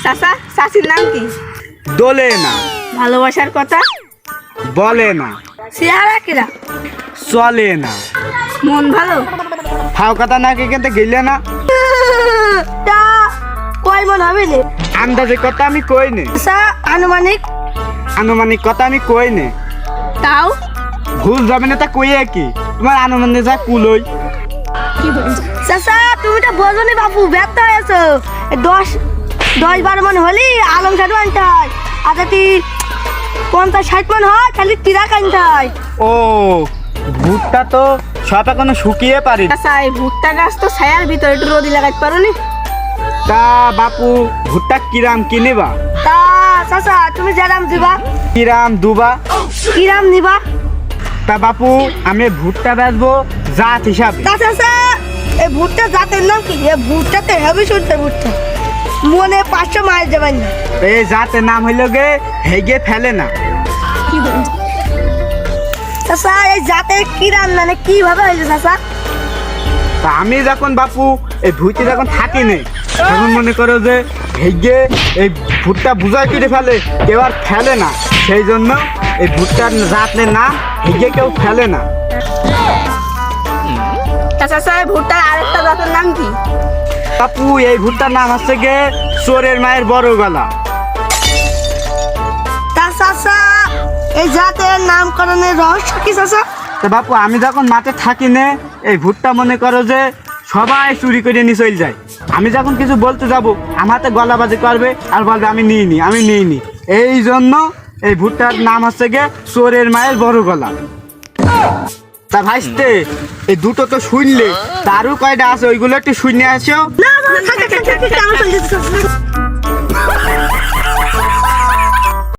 চাচা চাচির নাম কি? দোলে না, ভালোবাসার কথা বলে না, চেহারা কিরা? চলে না, মন ভালো? ফাও কথা না কিন্তু গেলে না। তা কয় মন হবে রে? আন্দাজে কথা আমি কই নে, চাচা আনুমানিক? আনুমানিক কথা আমি কই নে। তাও ভুল যাবে না তা কইয়ে কি, তোমার আনুমানিক যা কুলই। চাচা তুমি তো বোঝনি বাবু, ব্যর্থ হয়েছো। 10-12 মন হলি আলম সাধু আনতে হয়, আর যদি 50-60 মন হয় খালি তিরাক আনতে হয়। ও ভুট্টা তো সব এখনো শুকিয়ে পারি। চাচা এই ভুট্টা গাছ তো ছায়ার ভিতরে একটু রোদি লাগাইতে পারো নি? তা বাপু ভুট্টা কিরাম কিনিবা? তা চাচা তুমি যেরাম দিবা কিরাম দুবা? কিরাম নিবা? তা বাপু আমি ভুট্টা বেচবো জাত হিসাবে। তা চাচা এই ভুট্টা জাতের নাম কি? এই ভুট্টাতে হেভি শুনতে ভুট্টা মনে 500 মাইল যাবেন না। এই জাতের নাম হইল গে হেগে ফেলে না। চাচা এই জাতের কিরাম মানে কিভাবে হয়েছে চাচা? তা আমি যখন বাপু এই ভুইতে যখন থাকি নে, তখন মনে করো যে হেগে এই ভুট্টা বুঝাই কেটে ফেলে, কেউ আর ফেলে না। সেই জন্য এই ভুট্টার জাতের নাম হেগে কেউ ফেলে না। চাচা এই ভুট্টার আরেকটা জাতের নাম কি? বাপু এই ভুট্টার নাম হচ্ছে গে চোরের মায়ের বড় গলা। তা চাচা এই জাতের নামকরণের রহস্য কি চাচা? তা বাপু আমি যখন মাঠে থাকি নে, এই ভুট্টা মনে করো যে সবাই চুরি করে নিয়ে চলে যায়। আমি যখন কিছু বলতে যাব আমাতে গলাবাজি করবে আর বলবে আমি নিইনি, আমি নিইনি। এই জন্য এই ভুট্টার নাম হচ্ছে গে চোরের মায়ের বড় গলা। তা ভাইস্তে এই দুটো তো শুনলে, তারও কয়টা আছে ওইগুলো একটু শুনে আসো। না থাক আমার চলে যেতে চাচা।